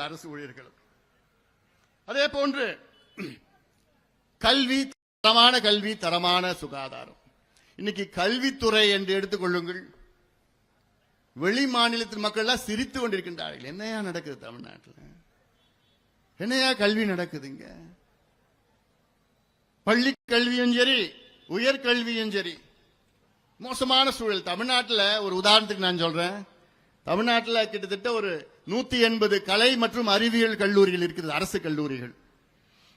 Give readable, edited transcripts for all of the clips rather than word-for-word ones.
அரசு ஊழியர்களும் அதே போன்று கல்வி, தரமான கல்வி, தரமான சுகாதாரம். இன்னைக்கு கல்வித்துறை என்று எடுத்துக்கொள்ளுங்கள், வெளி மாநிலத்தின் மக்கள் எல்லாம் சிரித்து கொண்டிருக்கின்றார்கள். என்னையா நடக்குது தமிழ்நாட்டில்? என்னையா கல்வி நடக்குதுங்க? பள்ளி கல்வியும் சரி, உயர்கல்வியும் சரி, மோசமான சூழல். தமிழ்நாட்டில் ஒரு உதாரணத்துக்கு நான் சொல்றேன். தமிழ்நாட்டில் கிட்டத்தட்ட ஒரு 180 கலை மற்றும் அறிவியல் கல்லூரிகள் இருக்கிறது, அரசு கல்லூரிகள்.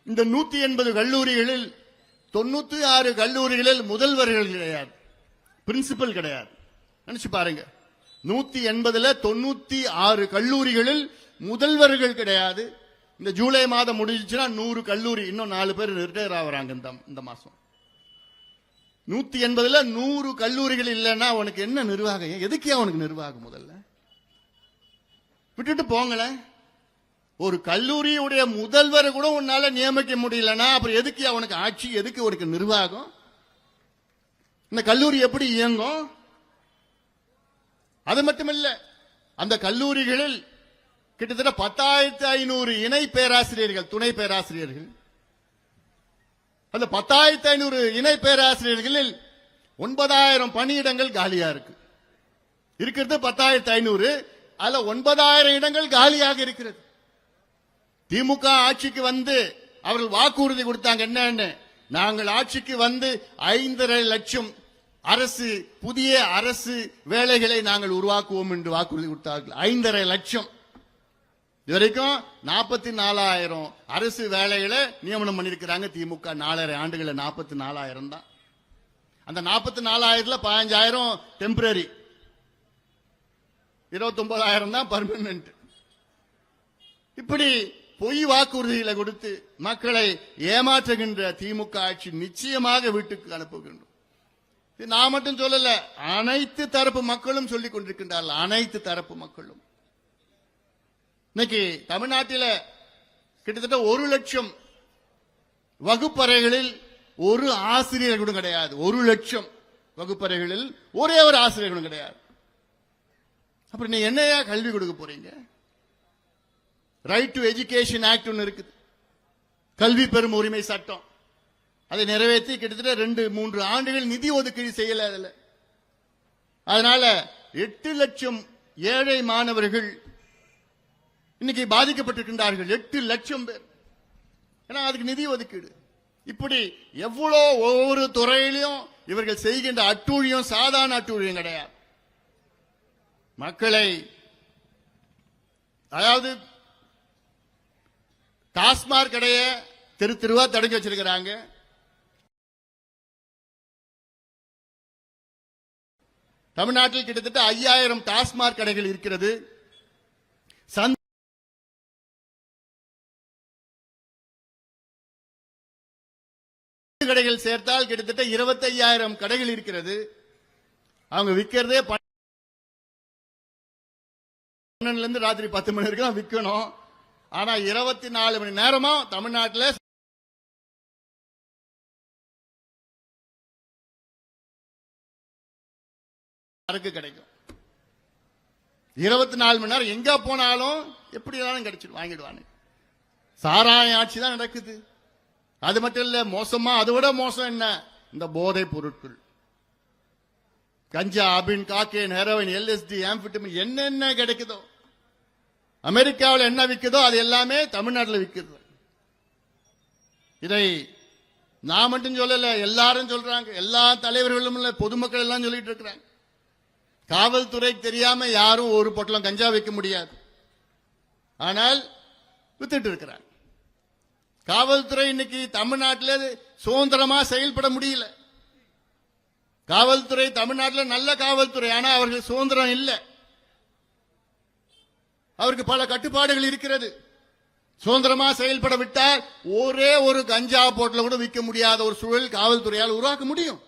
இந்த 180 கல்லூரிகளில் 96 கல்லூரிகளில் முதல்வர்கள் கிடையாது, பிரின்சிபல் கிடையாது. நினைச்சு பாருங்க, 180ல 96 கல்லூரிகளில் முதல்வர்கள் கிடையாது. இந்த ஜூலை மாதம் முடிஞ்சுச்சுன்னா 100 கல்லூரி, இன்னும் 4 பேர் ரிட்டையர் ஆகுறாங்க இந்த மாசம். 180ல 100 கல்லூரிகள் இல்லைன்னா அவனுக்கு என்ன நிர்வாகம்? எதுக்கே அவனுக்கு நிர்வாகம்? முதல்ல விட்டுட்டு போங்களேன். ஒரு கல்லூரியுடைய முதல்வரை கூட உன்னால நியமிக்க முடியலன்னா அப்புறம் எதுக்கு அவனுக்கு ஆட்சி? எதுக்கு அவனுக்கு நிர்வாகம்? இந்த கல்லூரி எப்படி இயங்கும்? அது மட்டுமல்ல, அந்த கல்லூரிகளில் கிட்டத்தட்ட 10,500 இணை பேராசிரியர்கள், துணை பேராசிரியர்கள். அந்த 10,500 இணை பேராசிரியர்களில் 9,000 பணியிடங்கள் காலியா இருக்கு. இருக்கிறது 10,500, அதுல 9,000 இடங்கள் காலியாக இருக்கிறது. திமுக ஆட்சிக்கு வந்து அவர்கள் வாக்குறுதி கொடுத்தாங்க. என்னன்னு? நாங்கள் ஆட்சிக்கு வந்து 5.5 லட்சம் புதிய அரசு வேலைகளை நாங்கள் உருவாக்குவோம் என்று வாக்குறுதி கொடுத்தார்கள். 5.5 லட்சம். இதுவரைக்கும் 44,000 அரசு வேலைகளை நியமனம் பண்ணிருக்கிறாங்க திமுக. 4.5 ஆண்டுகள் 44,000 தான். அந்த 44,000ல 15,000 டெம்பரரி, 29,000 தான் பர்மனன்ட். இப்படி பொய் வாக்குறுதிகளை கொடுத்து மக்களை ஏமாற்றுகின்ற திமுக ஆட்சி நிச்சயமாக வீட்டுக்கு அனுப்புகின்றோம். நான் மட்டும் சொல்லல, அனைத்து தரப்பு மக்களும் சொல்லிக் கொண்டிருக்கின்றார்கள். அனைத்து தரப்பு மக்களும். இன்னைக்கு தமிழ்நாட்டில் கிட்டத்தட்ட 1 லட்சம் வகுப்பறைகளில் ஒரு ஆசிரியர் கூட கிடையாது. 1 லட்சம் வகுப்பறைகளில் ஒரே ஒரு ஆசிரியர் கூட கிடையாது. அப்புறம் நீ என்னையா கல்வி கொடுக்க போறீங்க? ரைட் டு எஜுகேஷன் ஆக்ட் ஒன்று இருக்குது, கல்வி பெறும் உரிமை சட்டம். அதை நிறைவேற்றி கிட்டத்தட்ட 2-3 ஆண்டுகள் நிதி ஒதுக்கீடு செய்யல. அதில் அதனால 8 லட்சம் ஏழை மாணவர்கள் இன்னைக்கு பாதிக்கப்பட்டிருக்கின்றார்கள். 8 லட்சம் பேர். ஏன்னா அதுக்கு நிதி ஒதுக்கீடு. இப்படி எவ்வளோ ஒவ்வொரு துறையிலும் இவர்கள் செய்கின்ற அட்டூழியம் சாதாரண அட்டூழியம் கிடையாது. மக்களை, அதாவது டாஸ்மாக் கடைய தெருவா தடுக்க வச்சிருக்கிறாங்க. தமிழ்நாட்டில் கிட்டத்தட்ட 5,000 டாஸ்மாக் கடைகள் இருக்கிறது. கடைகள் சேர்த்தால் கிட்டத்தட்ட 25,000 கடைகள் இருக்கிறது. அவங்க விற்கிறதே 12 இருந்து ராத்திரி 10 மணி வரைக்கும் விற்கணும். ஆனா 24 மணி நேரமா தமிழ்நாட்டில் சரக்கு கிடைக்கும். 24 மணி நேரம் எங்க போனாலும் எப்படி கிடைச்சிடும், வாங்கிடுவாங்க. சாராய ஆட்சி தான் நடக்குது. அது மட்டும் இல்ல, மோசமா, அதை விட மோசம் என்ன? இந்த போதை பொருட்கள், கஞ்சா, அபின், காக்கேன், ஹெரோயின், LSD, ஆம்பிட்டமின், என்னென்ன கிடைக்குதோ, அமெரிக்காவில் என்ன விற்குதோ அது எல்லாமே தமிழ்நாட்டில் விற்குது. இதை நான் மட்டும் சொல்லல, எல்லாரும் சொல்றாங்க. எல்லா தலைவர்களும் பொதுமக்கள் எல்லாம் சொல்லிட்டு இருக்கிறாங்க. காவல்துறை தெரியாம யாரும் ஒரு பொட்டலம் கஞ்சா வைக்க முடியாது. ஆனால் வித்துட்டு இருக்கிறாங்க. காவல்துறை இன்னைக்கு தமிழ்நாட்டில் சுதந்திரமா செயல்பட முடியல. காவல்துறை தமிழ்நாட்டில் நல்ல காவல்துறை, ஆனா அவர்கள் சுதந்திரம் இல்லை. அவருக்கு பல கட்டுப்பாடுகள் இருக்கிறது. சுதந்திரமா செயல்பட விட்டால் ஒரே ஒரு கஞ்சா போட்டல கூட விற்க முடியாத ஒரு சூழல் காவல்துறையால் உருவாக்க முடியும்.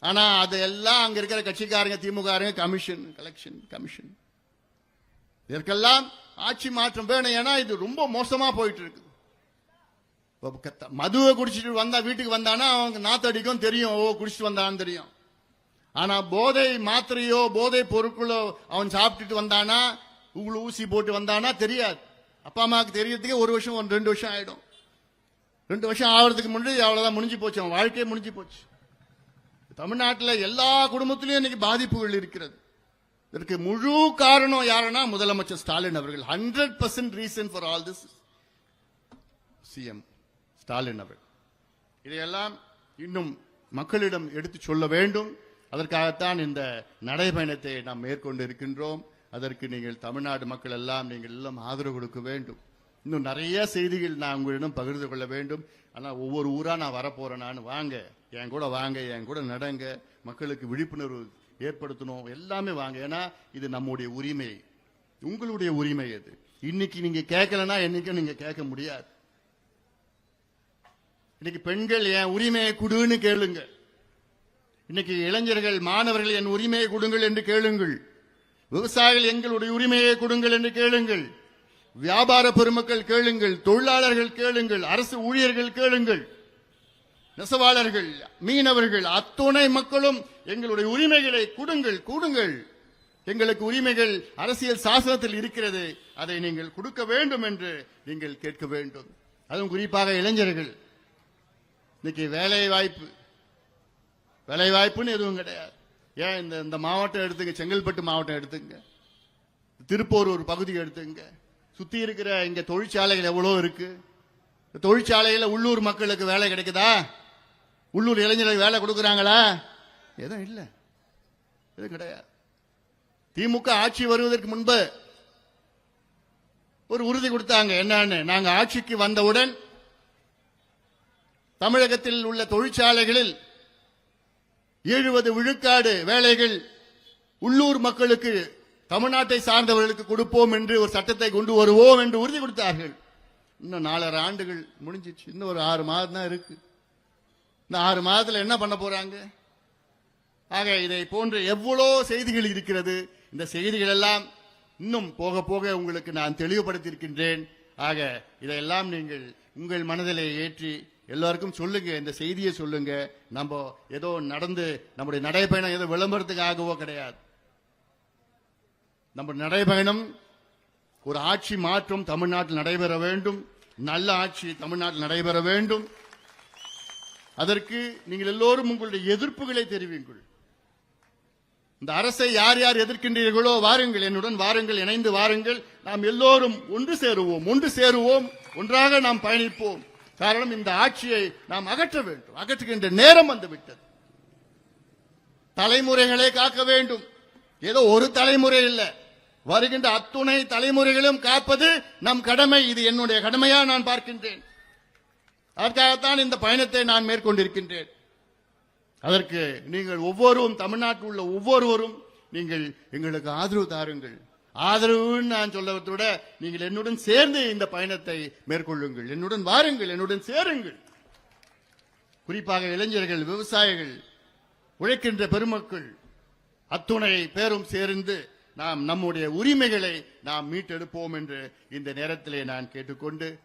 ஆனா அதெல்லாம் அங்க இருக்கிற கட்சிக்காரங்க, திமுக கமிஷன், கலெக்ஷன் கமிஷன், இதற்கெல்லாம் ஆட்சி மாற்றம் வேணும். ஏன்னா இது ரொம்ப மோசமா போயிட்டு இருக்கு. மதுவை குடிச்சிட்டு வந்தா, வீட்டுக்கு வந்தானா அவங்க நாத்தடிக்கும் தெரியும், ஓ குடிச்சிட்டு வந்தான்னு தெரியும். ஆனா போதை மாத்திரையோ போதை பொருட்களோ அவன் சாப்பிட்டுட்டு வந்தானா, ஊசி போட்டு வந்தானா தெரியாது. அப்பா அம்மாவுக்கு தெரியறதுக்கே 1 வருஷம் 2 வருஷம் ஆயிடும். 2 வருஷம் ஆகிறதுக்கு முன்னாடி அவ்வளவுதான், முடிஞ்சு போச்சு, அவன் வாழ்க்கையே முடிஞ்சு போச்சு. தமிழ்நாட்டில் எல்லா குடும்பத்திலையும் இன்னைக்கு பாதிப்புகள் இருக்கிறது. இதற்கு முழு காரணம் யாருன்னா முதலமைச்சர் ஸ்டாலின் அவர்கள். 100% reason for all this CM Stalin அவர்கள். இதையெல்லாம் இன்னும் மக்களிடம் எடுத்து சொல்ல வேண்டும். அதற்காகத்தான் இந்த நடைபயணத்தை நாம் மேற்கொண்டு இருக்கின்றோம். அதற்கு நீங்கள் தமிழ்நாடு மக்கள் எல்லாம் நீங்கள் எல்லாம் ஆதரவு கொடுக்க வேண்டும். இன்னும் நிறைய செய்திகள் நான் உங்களிடம் பகிர்ந்து கொள்ள வேண்டும். ஆனால் ஒவ்வொரு ஊரா நான் வரப்போறேன். நான் வாங்க, என் கூட வாங்க, என் கூட நடங்க, மக்களுக்கு விழிப்புணர்வு ஏற்படுத்தணும், எல்லாமே வாங்க. ஏன்னா இது நம்முடைய உரிமை, உங்களுடைய உரிமை. அது இன்னைக்கு நீங்க கேட்கலன்னா என்னைக்கும் நீங்க கேட்க முடியாது. இன்னைக்கு பெண்கள் என் உரிமையை கொடுன்னு கேளுங்க. இன்னைக்கு இளைஞர்கள் மாணவர்கள் என் உரிமையை கொடுங்கள் என்று கேளுங்கள். விவசாயிகள் எங்களுடைய உரிமையை கொடுங்கள் என்று கேளுங்கள். வியாபார பெருமக்கள் கேளுங்கள், தொழிலாளர்கள் கேளுங்கள், அரசு ஊழியர்கள் கேளுங்கள், நெசவாளர்கள், மீனவர்கள், அத்துணை மக்களும் எங்களுடைய உரிமைகளை கொடுங்கள். எங்களுக்கு உரிமைகள் அரசியல் சாசனத்தில் இருக்கிறது, அதை நீங்கள் கொடுக்க வேண்டும் என்று நீங்கள் கேட்க வேண்டும். அதுவும் குறிப்பாக இளைஞர்கள். இன்னைக்கு வேலை வாய்ப்புன்னு எதுவும் கிடையாது. ஏன் இந்த மாவட்டம் எடுத்துங்க, செங்கல்பட்டு மாவட்டம் எடுத்துங்க, திருப்பூர் ஒரு பகுதி எடுத்துங்க, சுத்தி இருக்கிற இங்க தொழிற்சாலைகள் எவ்வளவு இருக்கு. தொழிற்சாலையில உள்ளூர் மக்களுக்கு வேலை கிடைக்குதா? உள்ளூர் இளைஞர்களுக்கு வேலை கொடுக்கறாங்களா? எதுவும் இல்ல, எதுவும் கிடையாது. திமுக ஆட்சி வருவதற்கு முன்பு ஒரு உறுதி கொடுத்தாங்க. என்னன்னு, நாங்க ஆட்சிக்கு வந்தவுடன் தமிழகத்தில் உள்ள தொழிற்சாலைகளில் 70 விழுக்காடு வேலைகள் உள்ளூர் மக்களுக்கு, தமிழ்நாட்டை சார்ந்தவர்களுக்கு கொடுப்போம் என்று ஒரு சட்டத்தை கொண்டு வருவோம் என்று உறுதி கொடுத்தார்கள். இன்னும் 4.5 ஆண்டுகள் முடிஞ்சிச்சு. இன்னும் ஒரு 6 மாதம் தான் இருக்கு. இந்த 6 மாதத்தில் என்ன பண்ண போறாங்க? ஆக இதை போன்ற எவ்வளோ செய்திகள் இருக்கிறது. இந்த செய்திகள் எல்லாம் இன்னும் போக போக உங்களுக்கு நான் தெளிவுபடுத்தியிருக்கின்றேன். ஆக இதையெல்லாம் நீங்கள் உங்கள் மனதிலே ஏற்றி எல்லாருக்கும் சொல்லுங்க, இந்த செய்தியை சொல்லுங்க. நம்ம ஏதோ நடந்து நம்முடைய நடைபயணம் ஏதோ விளம்பரத்துக்காகவோ கிடையாது. நம்ம நடைபயணம் ஒரு ஆட்சி மாற்றம் தமிழ்நாட்டில் நடைபெற வேண்டும். நல்ல ஆட்சி தமிழ்நாட்டில் நடைபெற வேண்டும். அதற்கு நீங்கள் எல்லோரும் உங்களுடைய எதிர்ப்புகளை தெரிவிங்கள். இந்த அரசை யார் யார் எதிர்க்கின்றீர்களோ வாருங்கள், என்னுடன் வாருங்கள், இணைந்து வாருங்கள். நாம் எல்லோரும் ஒன்று சேருவோம், ஒன்றாக நாம் பயணிப்போம். காரணம், இந்த ஆட்சியை நாம் அகற்ற வேண்டும். அகற்றுகின்ற நேரம் வந்துவிட்டது. தலைமுறைகளை காக்க வேண்டும். ஏதோ ஒரு தலைமுறை இல்ல, வருகின்ற அத்துணை தலைமுறைகளும் காப்பது நம் கடமை. இது என்னுடைய கடமையா நான் பார்க்கின்றேன். அதற்காகத்தான் இந்த பயணத்தை நான் மேற்கொண்டிருக்கின்றேன். அதற்கு நீங்கள் ஒவ்வொருவரும், தமிழ்நாட்டில் உள்ள ஒவ்வொருவரும் நீங்கள் எங்களுக்கு ஆதரவு தாருங்கள். ஆதரவுன்னு நான் சொல்வதை விட நீங்கள் என்னுடன் சேர்ந்து இந்த பயணத்தை மேற்கொள்ளுங்கள். என்னுடன் வாருங்கள், என்னுடன் சேருங்கள். குறிப்பாக இளைஞர்கள், விவசாயிகள், உழைக்கின்ற பெருமக்கள் அத்துணை பேரும் சேர்ந்து நாம் நம்முடைய உரிமைகளை நாம் மீட்டெடுப்போம் என்று இந்த நேரத்திலே நான் கேட்டுக்கொண்டு